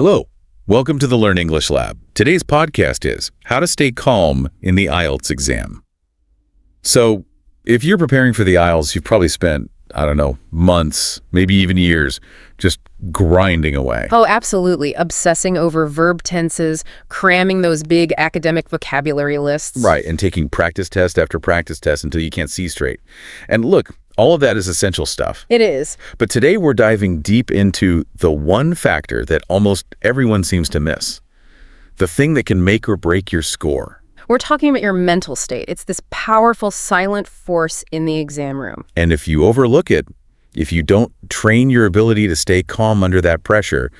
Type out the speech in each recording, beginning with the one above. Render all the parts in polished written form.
Hello. Welcome to the Learn English Lab. Today's podcast is How to Stay Calm in the IELTS Exam. So, if you're preparing for the IELTS, you've probably spent, months, maybe even years, just grinding away. Oh, absolutely. Obsessing over verb tenses, cramming those big academic vocabulary lists. Right, and taking practice test after practice test until you can't see straight. And look, all of that is essential stuff. It is. But today we're diving deep into the one factor that almost everyone seems to miss. The thing that can make or break your score. We're talking about your mental state. It's this powerful silent force in the exam room. And if you overlook it, if you don't train your ability to stay calm under that pressure,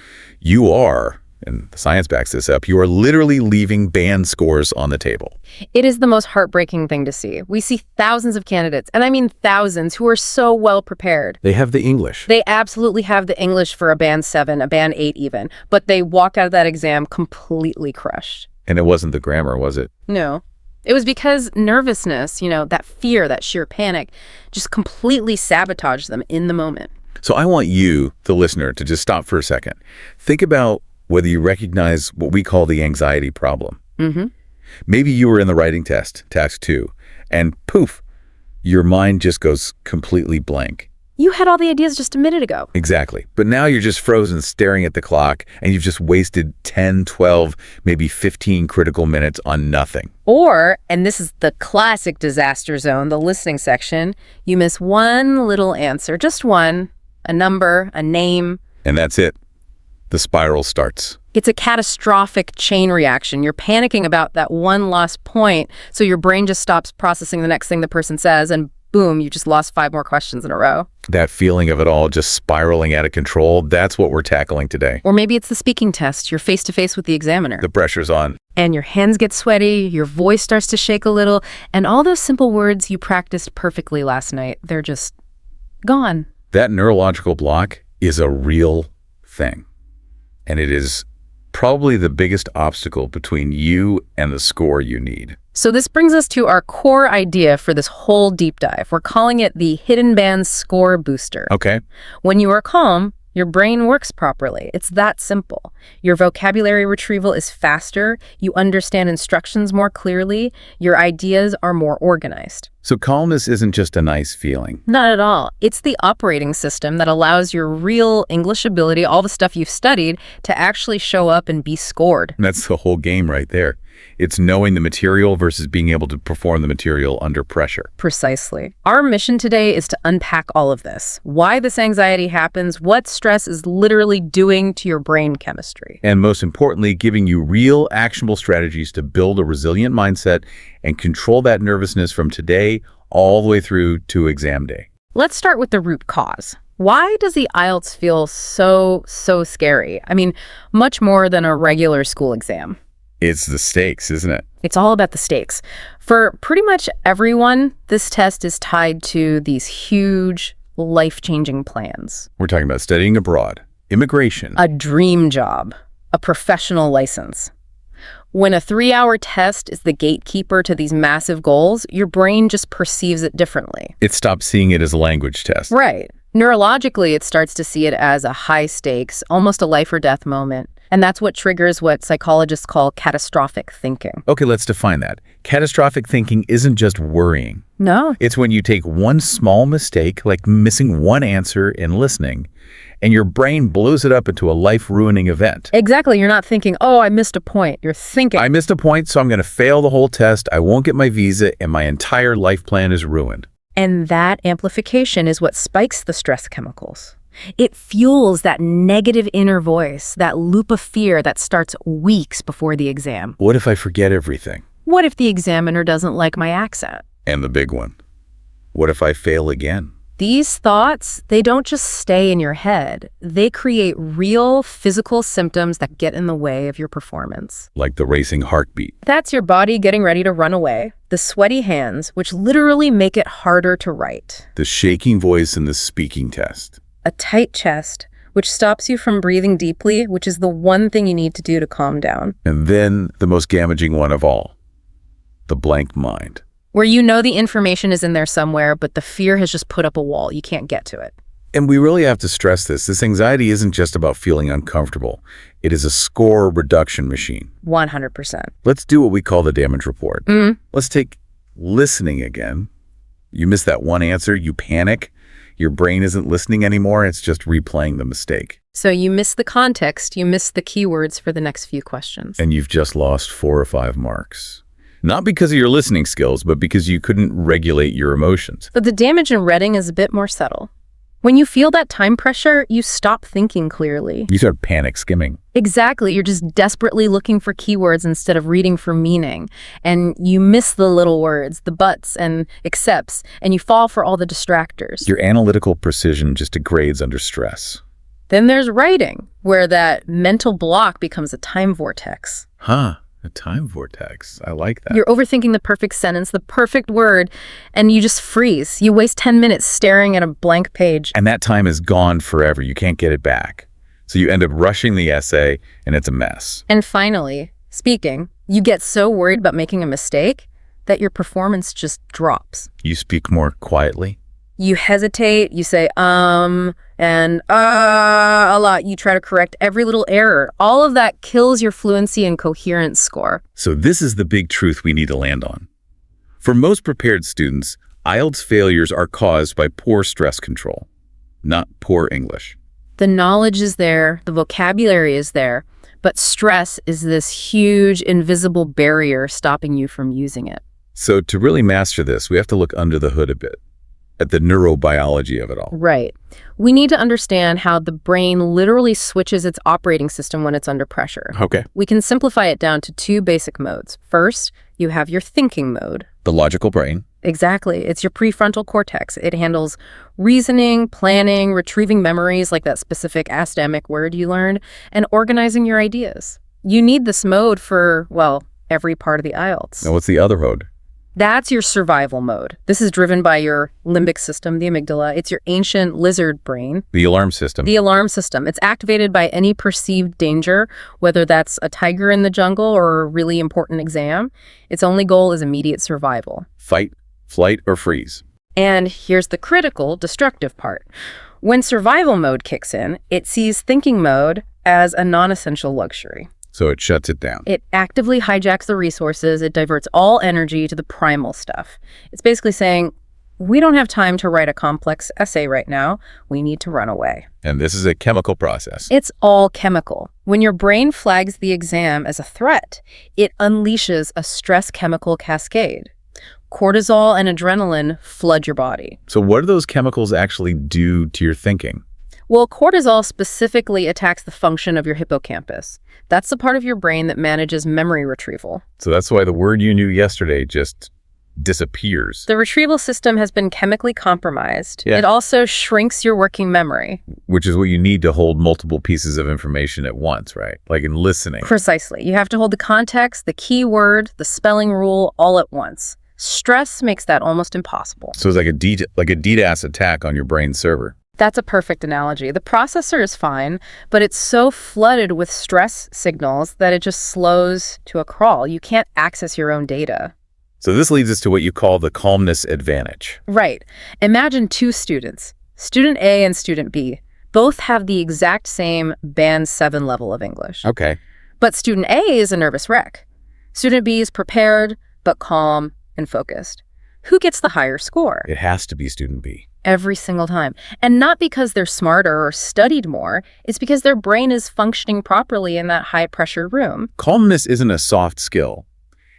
you are, and the science backs this up, you are literally leaving band scores on the table. It is the most heartbreaking thing to see. We see thousands of candidates, and I mean thousands, who are so well prepared. They have the English. They absolutely have the English for a band 7, a band 8 even, but they walk out of that exam completely crushed. And it wasn't the grammar, was it? No. It was because nervousness, that fear, that sheer panic, just completely sabotaged them in the moment. So I want you, the listener, to just stop for a second. Think about whether you recognize what we call the anxiety problem. Mm-hmm. Maybe you were in the writing test, task 2, and poof, your mind just goes completely blank. You had all the ideas just a minute ago. Exactly. But now you're just frozen staring at the clock, and you've just wasted 10, 12, maybe 15 critical minutes on nothing. Or, and this is the classic disaster zone, the listening section, you miss one little answer, just one, a number, a name. And that's it. The spiral starts. It's a catastrophic chain reaction. You're panicking about that one lost point, so your brain just stops processing the next thing the person says, and boom, you just lost 5 more questions in a row. That feeling of it all just spiraling out of control, that's what we're tackling today. Or maybe it's the speaking test. You're face-to-face with the examiner. The pressure's on. And your hands get sweaty, your voice starts to shake a little, and all those simple words you practiced perfectly last night, they're just gone. That neurological block is a real thing. And it is probably the biggest obstacle between you and the score you need. So this brings us to our core idea for this whole deep dive. We're calling it the hidden band score booster. Okay. When you are calm, your brain works properly. It's that simple. Your vocabulary retrieval is faster. You understand instructions more clearly. Your ideas are more organized. So calmness isn't just a nice feeling. Not at all. It's the operating system that allows your real English ability, all the stuff you've studied, to actually show up and be scored. And that's the whole game right there. It's knowing the material versus being able to perform the material under pressure. Precisely. Our mission today is to unpack all of this. Why this anxiety happens, what stress is literally doing to your brain chemistry. And most importantly, giving you real actionable strategies to build a resilient mindset and control that nervousness from today all the way through to exam day. Let's start with the root cause. Why does the IELTS feel so scary? I mean, much more than a regular school exam. It's the stakes, isn't it? It's all about the stakes. For pretty much everyone, this test is tied to these huge, life-changing plans. We're talking about studying abroad, immigration, a dream job, a professional license. When a 3-hour test is the gatekeeper to these massive goals, your brain just perceives it differently. It stops seeing it as a language test. Right. Neurologically, it starts to see it as a high stakes, almost a life or death moment. And that's what triggers what psychologists call catastrophic thinking. Okay, let's define that. Catastrophic thinking isn't just worrying. No. It's when you take one small mistake, like missing one answer in listening, and your brain blows it up into a life-ruining event. Exactly. You're not thinking, oh, I missed a point. You're thinking, I missed a point, so I'm going to fail the whole test. I won't get my visa, and my entire life plan is ruined. And that amplification is what spikes the stress chemicals. It fuels that negative inner voice, that loop of fear that starts weeks before the exam. What if I forget everything? What if the examiner doesn't like my accent? And the big one, what if I fail again? These thoughts, they don't just stay in your head. They create real physical symptoms that get in the way of your performance. Like the racing heartbeat. That's your body getting ready to run away. The sweaty hands, which literally make it harder to write. The shaking voice in the speaking test. A tight chest, which stops you from breathing deeply, which is the one thing you need to do to calm down. And then the most damaging one of all, the blank mind. Where you know the information is in there somewhere, but the fear has just put up a wall. You can't get to it. And we really have to stress this. This anxiety isn't just about feeling uncomfortable. It is a score reduction machine. 100%. Let's do what we call the damage report. Let's take listening again. You miss that one answer, you panic. Your brain isn't listening anymore. It's just replaying the mistake. So you miss the context, you miss the keywords for the next few questions. And you've just lost 4 or 5 marks. Not because of your listening skills, but because you couldn't regulate your emotions. But the damage in reading is a bit more subtle. When you feel that time pressure, you stop thinking clearly. You start panic skimming. Exactly. You're just desperately looking for keywords instead of reading for meaning. And you miss the little words, the buts and excepts, and you fall for all the distractors. Your analytical precision just degrades under stress. Then there's writing, where that mental block becomes a time vortex. Huh. A time vortex. I like that. You're overthinking the perfect sentence, the perfect word, and you just freeze. You waste 10 minutes staring at a blank page. And that time is gone forever. You can't get it back. So you end up rushing the essay, and it's a mess. And finally, speaking, you get so worried about making a mistake that your performance just drops. You speak more quietly. You hesitate, you say, and a lot. You try to correct every little error. All of that kills your fluency and coherence score. So this is the big truth we need to land on. For most prepared students, IELTS failures are caused by poor stress control, not poor English. The knowledge is there, the vocabulary is there, but stress is this huge, invisible barrier stopping you from using it. So to really master this, we have to look under the hood a bit, at the neurobiology of it all. Right. We need to understand how the brain literally switches its operating system when it's under pressure. Okay. We can simplify it down to 2 basic modes. First, you have your thinking mode. The logical brain. Exactly. It's your prefrontal cortex. It handles reasoning, planning, retrieving memories like that specific academic word you learned, and organizing your ideas. You need this mode for, well, every part of the IELTS. Now what's the other mode? That's your survival mode. This is driven by your limbic system, the amygdala. It's your ancient lizard brain. The alarm system. The alarm system. It's activated by any perceived danger, whether that's a tiger in the jungle or a really important exam. Its only goal is immediate survival. Fight, flight, or freeze. And here's the critical, destructive part. When survival mode kicks in, it sees thinking mode as a non-essential luxury. So it shuts it down. It actively hijacks the resources. It diverts all energy to the primal stuff. It's basically saying, we don't have time to write a complex essay right now. We need to run away. And this is a chemical process. It's all chemical. When your brain flags the exam as a threat, it unleashes a stress chemical cascade. Cortisol and adrenaline flood your body. So what do those chemicals actually do to your thinking? Well, cortisol specifically attacks the function of your hippocampus. That's the part of your brain that manages memory retrieval. So that's why the word you knew yesterday just disappears. The retrieval system has been chemically compromised. Yeah. It also shrinks your working memory. Which is what you need to hold multiple pieces of information at once, right? Like in listening. Precisely. You have to hold the context, the key word, the spelling rule all at once. Stress makes that almost impossible. So it's like a DDoS attack on your brain server. That's a perfect analogy. The processor is fine, but it's so flooded with stress signals that it just slows to a crawl. You can't access your own data. So this leads us to what you call the calmness advantage. Right. Imagine 2 students, student A and student B. Both have the exact same band 7 level of English. Okay. But student A is a nervous wreck. Student B is prepared, but calm and focused. Who gets the higher score? It has to be student B. Every single time. And not because they're smarter or studied more, it's because their brain is functioning properly in that high-pressure room. Calmness isn't a soft skill.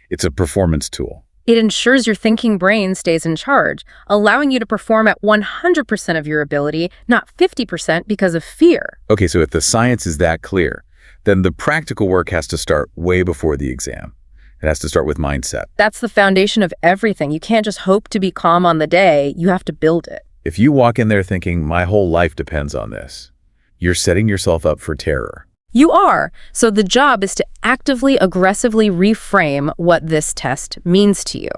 It's a performance tool. It ensures your thinking brain stays in charge, allowing you to perform at 100% of your ability, not 50% because of fear. Okay, so if the science is that clear, then the practical work has to start way before the exam. It has to start with mindset. That's the foundation of everything. You can't just hope to be calm on the day. You have to build it. If you walk in there thinking, my whole life depends on this, you're setting yourself up for terror. You are. So the job is to actively, aggressively reframe what this test means to you.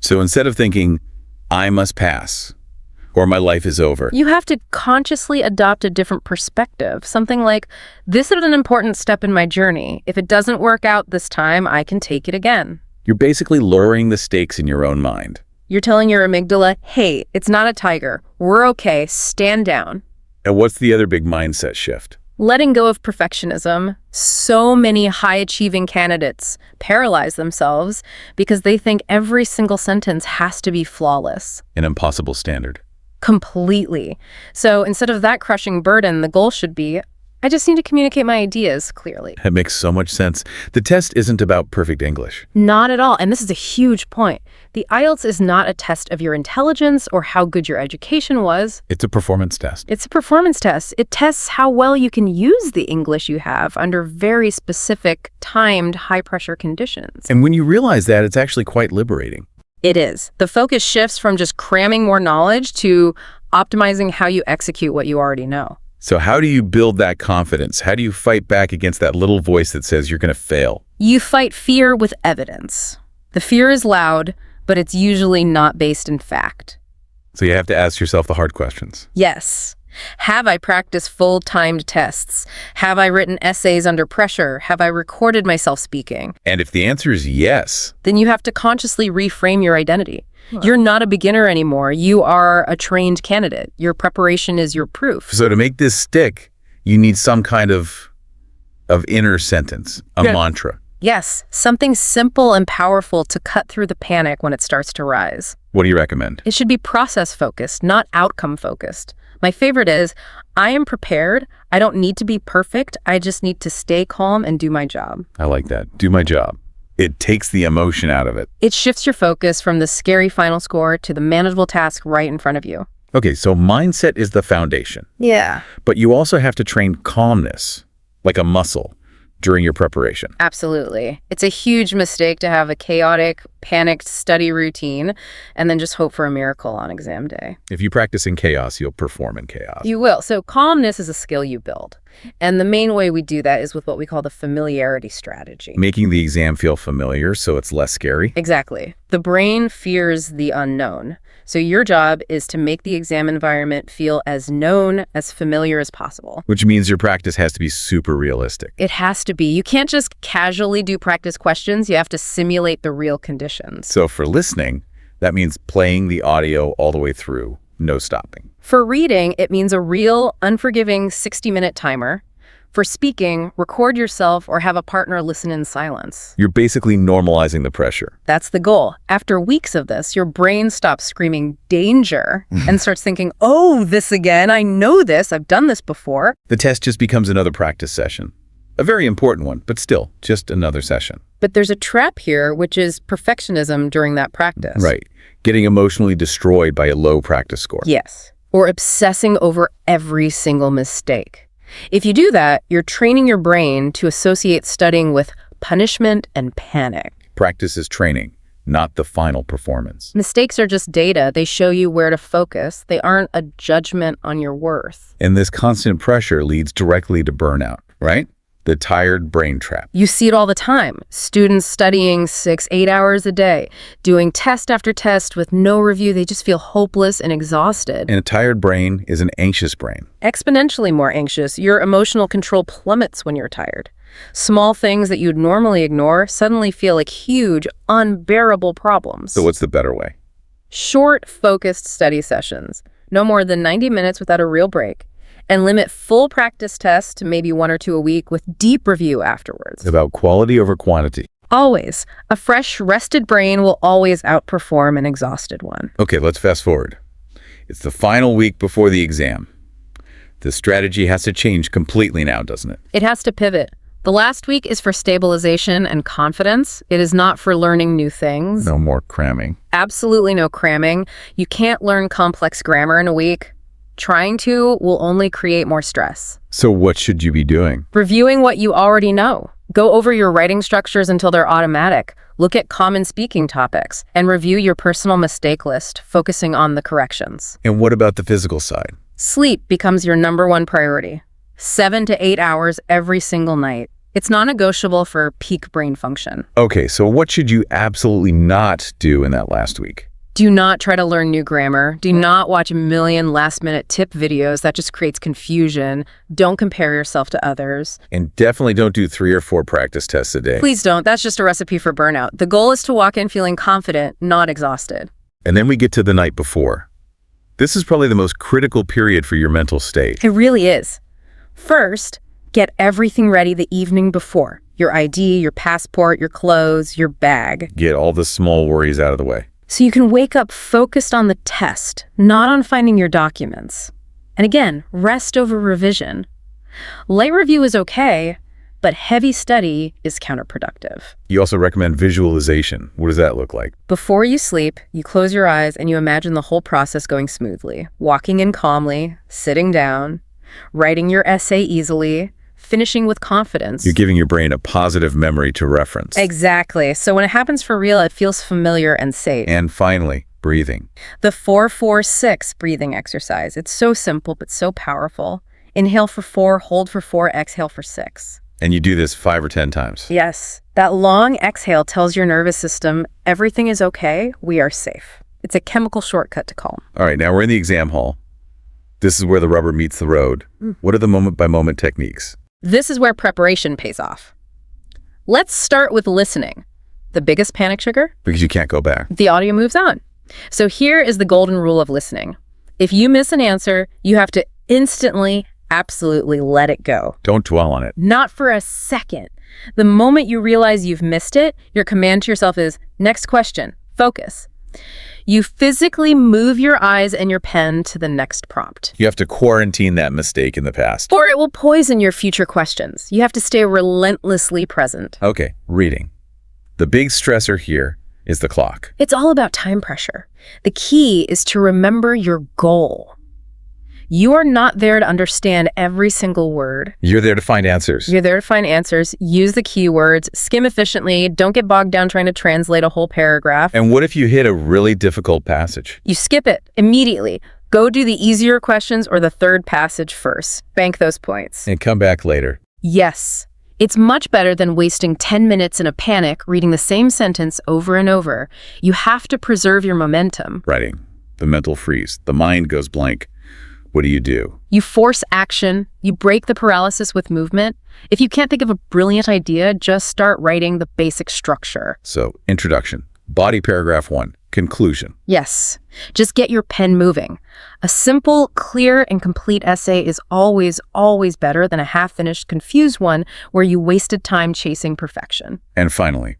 So instead of thinking, I must pass, or my life is over, You have to consciously adopt a different perspective. Something like, this is an important step in my journey. If it doesn't work out this time, I can take it again. you're basically lowering the stakes in your own mind. You're telling your amygdala, hey, it's not a tiger. We're okay. Stand down. And what's the other big mindset shift? Letting go of perfectionism. So many high-achieving candidates paralyze themselves because they think every single sentence has to be flawless. An impossible standard. Completely. So instead of that crushing burden, the goal should be, I just need to communicate my ideas clearly. That makes so much sense. The test isn't about perfect English. Not at all. And this is a huge point. The IELTS is not a test of your intelligence or how good your education was. It's a performance test. It's a performance test. It tests how well you can use the English you have under very specific, timed, high-pressure conditions. And when you realize that, it's actually quite liberating. It is. The focus shifts from just cramming more knowledge to optimizing how you execute what you already know. So how do you build that confidence? How do you fight back against that little voice that says you're going to fail? You fight fear with evidence. The fear is loud, but it's usually not based in fact. So you have to ask yourself the hard questions. Yes. Have I practiced full-timed tests? Have I written essays under pressure? Have I recorded myself speaking? And if the answer is yes, then you have to consciously reframe your identity. You're not a beginner anymore. You are a trained candidate. Your preparation is your proof. so to make this stick, you need some kind of inner sentence, a mantra. Yes, something simple and powerful to cut through the panic when it starts to rise. What do you recommend? It should be process-focused, not outcome-focused. My favorite is, I am prepared. I don't need to be perfect. I just need to stay calm and do my job. I like that. Do my job. It takes the emotion out of it. It shifts your focus from the scary final score to the manageable task right in front of you. Okay, so mindset is the foundation. Yeah. But you also have to train calmness, like a muscle, during your preparation. Absolutely. It's a huge mistake to have a chaotic, panicked study routine and then just hope for a miracle on exam day. If you practice in chaos, you'll perform in chaos. You will. So calmness is a skill you build. And the main way we do that is with what we call the familiarity strategy. Making the exam feel familiar so it's less scary. Exactly. The brain fears the unknown. So your job is to make the exam environment feel as known, as familiar as possible. Which means your practice has to be super realistic. It has to be. You can't just casually do practice questions. You have to simulate the real conditions. So for listening, that means playing the audio all the way through, no stopping. For reading, it means a real, unforgiving 60-minute timer. For speaking, record yourself or have a partner listen in silence. You're basically normalizing the pressure. That's the goal. After weeks of this, your brain stops screaming danger and starts thinking, oh, this again, I know this, I've done this before. The test just becomes another practice session. A very important one, but still, just another session. But there's a trap here, which is perfectionism during that practice. Right. Getting emotionally destroyed by a low practice score. Yes. Or obsessing over every single mistake. If you do that, you're training your brain to associate studying with punishment and panic. Practice is training, not the final performance. Mistakes are just data. They show you where to focus. They aren't a judgment on your worth. And this constant pressure leads directly to burnout, right? The tired brain trap. You see it all the time. Students studying 6-8 hours a day, doing test after test with no review. They just feel hopeless and exhausted. And a tired brain is an anxious brain. Exponentially more anxious. Your emotional control plummets when you're tired. Small things that you'd normally ignore suddenly feel like huge, unbearable problems. So what's the better way? Short, focused study sessions. No more than 90 minutes without a real break. And limit full practice tests to maybe 1 or 2 a week with deep review afterwards. About quality over quantity. Always. A fresh, rested brain will always outperform an exhausted one. Okay, let's fast forward. It's the final week before the exam. The strategy has to change completely now, doesn't it? It has to pivot. The last week is for stabilization and confidence. It is not for learning new things. No more cramming. Absolutely no cramming. You can't learn complex grammar in a week. Trying to will only create more stress. So what should you be doing? Reviewing what you already know. Go over your writing structures until they're automatic. Look at common speaking topics and review your personal mistake list, focusing on the corrections. And what about the physical side? Sleep becomes your #1 priority. 7 to 8 hours every single night. It's non-negotiable for peak brain function. Okay, so what should you absolutely not do in that last week? Do not try to learn new grammar. Do not watch a million last-minute tip videos. That just creates confusion. Don't compare yourself to others. And definitely don't do 3 or 4 practice tests a day. Please don't. That's just a recipe for burnout. The goal is to walk in feeling confident, not exhausted. And then we get to the night before. This is probably the most critical period for your mental state. It really is. First, get everything ready the evening before. Your ID, your passport, your clothes, your bag. Get all the small worries out of the way. So you can wake up focused on the test, not on finding your documents. And again, rest over revision. Light review is okay, but heavy study is counterproductive. You also recommend visualization. What does that look like? Before you sleep, you close your eyes and you imagine the whole process going smoothly. Walking in calmly, sitting down, writing your essay easily, finishing with confidence. You're giving your brain a positive memory to reference. Exactly. So when it happens for real, it feels familiar and safe. And finally, breathing. The 4-4-6 breathing exercise. It's so simple, but so powerful. Inhale for 4, hold for 4, exhale for 6. And you do this 5 or 10 times. Yes. That long exhale tells your nervous system, everything is okay, we are safe. It's a chemical shortcut to calm. All right, now we're in the exam hall. This is where the rubber meets the road. What are the moment-by-moment techniques? This is where preparation pays off. Let's start with listening. The biggest panic trigger? Because you can't go back. The audio moves on. So here is the golden rule of listening. If you miss an answer, you have to instantly, absolutely let it go. Don't dwell on it. Not for a second. The moment you realize you've missed it, your command to yourself is, next question, focus. You physically move your eyes and your pen to the next prompt. You have to quarantine that mistake in the past. Or it will poison your future questions. You have to stay relentlessly present. Okay, reading. The big stressor here is the clock. It's all about time pressure. The key is to remember your goal. You are not there to understand every single word. You're there to find answers. You're there to find answers, use the keywords, skim efficiently, don't get bogged down trying to translate a whole paragraph. And what if you hit a really difficult passage? You skip it immediately. Go do the easier questions or the third passage first. Bank those points. And come back later. Yes. It's much better than wasting 10 minutes in a panic reading the same sentence over and over. You have to preserve your momentum. Writing. The mental freeze. The mind goes blank. What do? You force action. You break the paralysis with movement. If you can't think of a brilliant idea, just start writing the basic structure. So, introduction. Body paragraph 1. Conclusion. Yes. Just get your pen moving. A simple, clear, and complete essay is always, always better than a half-finished, confused one where you wasted time chasing perfection. And finally,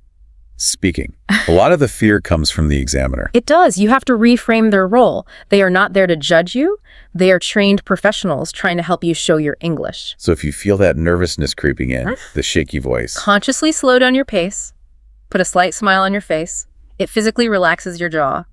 speaking. A lot of the fear comes from the examiner. It does. You have to reframe their role. They are not there to judge you. They are trained professionals trying to help you show your English. So if you feel that nervousness creeping in, the shaky voice. Consciously slow down your pace. Put a slight smile on your face. It physically relaxes your jaw.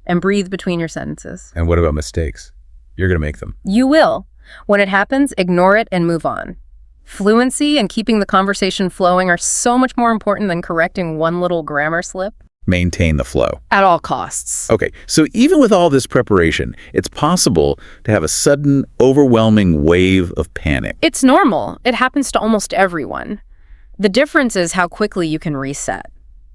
And breathe between your sentences. And what about mistakes? You're going to make them. You will. When it happens, ignore it and move on. Fluency and keeping the conversation flowing are so much more important than correcting one little grammar slip. Maintain the flow. At all costs. Okay, so even with all this preparation, it's possible to have a sudden, overwhelming wave of panic. It's normal. It happens to almost everyone. The difference is how quickly you can reset.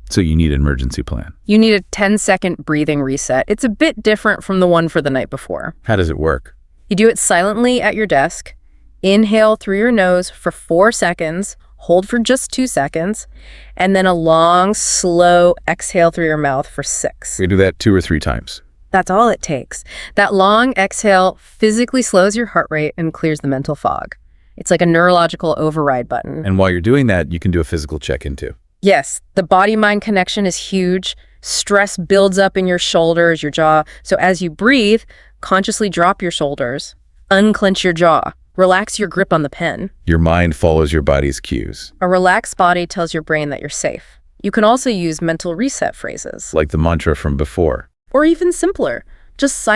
So you need an emergency plan. You need a 10-second breathing reset. It's a bit different from the one for the night before. How does it work? You do it silently at your desk. Inhale through your nose for 4 seconds, hold for just 2 seconds, and then a long, slow exhale through your mouth for 6. We do that 2 or 3 times. That's all it takes. That long exhale physically slows your heart rate and clears the mental fog. It's like a neurological override button. And while you're doing that, you can do a physical check-in too. Yes, the body-mind connection is huge. Stress builds up in your shoulders, your jaw. So as you breathe, consciously drop your shoulders, unclench your jaw. Relax your grip on the pen. Your mind follows your body's cues. A relaxed body tells your brain that you're safe. You can also use mental reset phrases. Like the mantra from before. Or even simpler, just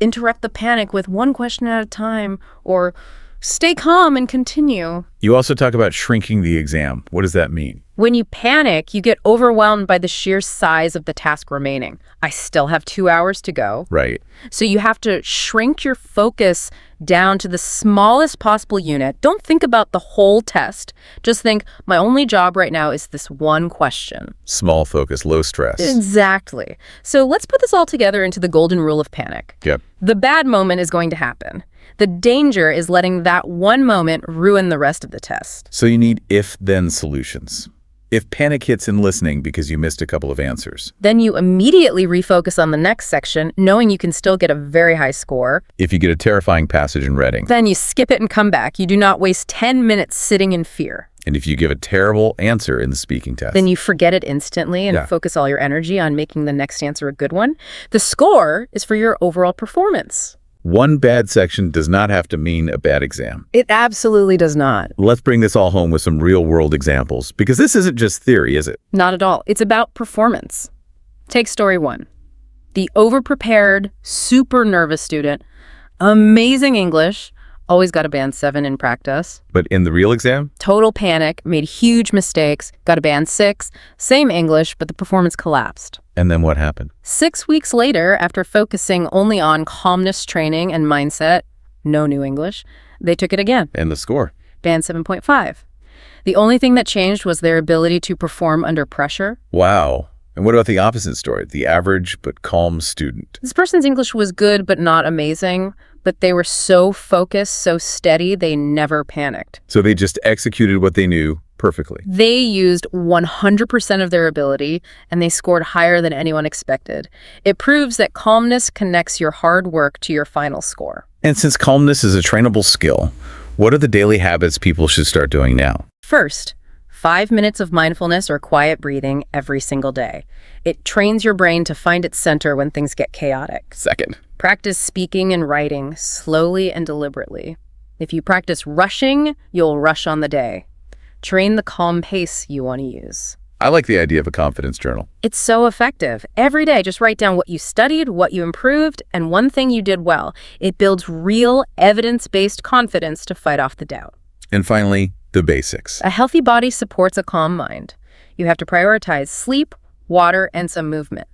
interrupt the panic with one question at a time, or stay calm and continue. You also talk about shrinking the exam. What does that mean? When you panic, you get overwhelmed by the sheer size of the task remaining. I still have 2 hours to go. Right. So you have to shrink your focus down to the smallest possible unit. Don't think about the whole test. Just think, my only job right now is this one question. Small focus, low stress. Exactly. So let's put this all together into the golden rule of panic. Yep. The bad moment is going to happen. The danger is letting that one moment ruin the rest of the test. So you need if-then solutions. If panic hits in listening because you missed a couple of answers. Then you immediately refocus on the next section, knowing you can still get a very high score. If you get a terrifying passage in reading. Then you skip it and come back. You do not waste 10 minutes sitting in fear. And if you give a terrible answer in the speaking test. Then you forget it instantly and focus all your energy on making the next answer a good one. The score is for your overall performance. One bad section does not have to mean a bad exam. It absolutely does not. Let's bring this all home with some real-world examples, because this isn't just theory, is it? Not at all. It's about performance. Take story 1. The overprepared, super nervous student, amazing English, always got a band 7 in practice. But in the real exam? Total panic, made huge mistakes, got a band 6, same English, but the performance collapsed. And then what happened? 6 weeks later, after focusing only on calmness training and mindset, no new English, they took it again. And the score? Band 7.5. The only thing that changed was their ability to perform under pressure. Wow. And what about the opposite story? The average but calm student? This person's English was good but not amazing, but they were so focused, so steady, they never panicked. So they just executed what they knew perfectly. They used 100% of their ability, and they scored higher than anyone expected. It proves that calmness connects your hard work to your final score. And since calmness is a trainable skill, what are the daily habits people should start doing now? First, 5 minutes of mindfulness or quiet breathing every single day. It trains your brain to find its center when things get chaotic. Second, practice speaking and writing slowly and deliberately. If you practice rushing, you'll rush on the day. Train the calm pace you want to use. I like the idea of a confidence journal. It's so effective. Every day, just write down what you studied, what you improved, and one thing you did well. It builds real, evidence-based confidence to fight off the doubt. And finally, the basics. A healthy body supports a calm mind. You have to prioritize sleep, water, and some movement.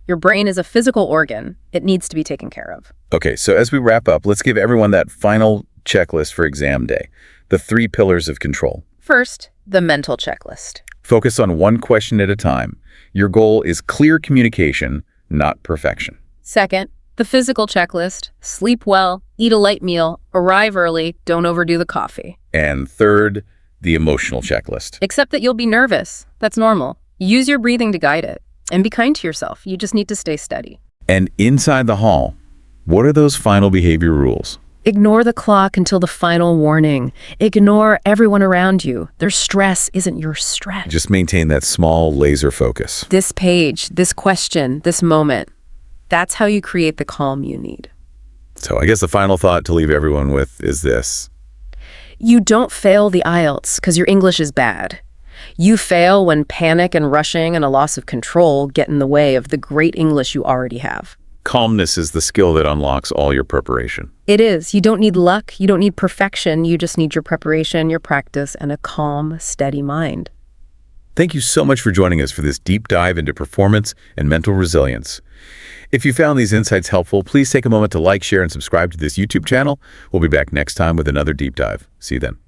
Your brain is a physical organ. It needs to be taken care of. Okay, so as we wrap up, let's give everyone that final checklist for exam day. The 3 pillars of control. First, the mental checklist. Focus on one question at a time. Your goal is clear communication, not perfection. Second, the physical checklist. Sleep well, eat a light meal, arrive early, don't overdo the coffee. And third, the emotional checklist. Except that you'll be nervous. That's normal. Use your breathing to guide it. And be kind to yourself. You just need to stay steady. And inside the hall, what are those final behavior rules? Ignore the clock until the final warning. Ignore everyone around you. Their stress isn't your stress. Just maintain that small laser focus. This page, this question, this moment. That's how you create the calm you need. So I guess the final thought to leave everyone with is this. You don't fail the IELTS because your English is bad. You fail when panic and rushing and a loss of control get in the way of the great English you already have. Calmness is the skill that unlocks all your preparation. It is. You don't need luck. You don't need perfection. You just need your preparation, your practice, and a calm, steady mind. Thank you so much for joining us for this deep dive into performance and mental resilience. If you found these insights helpful, please take a moment to like, share, and subscribe to this YouTube channel. We'll be back next time with another deep dive. See you then.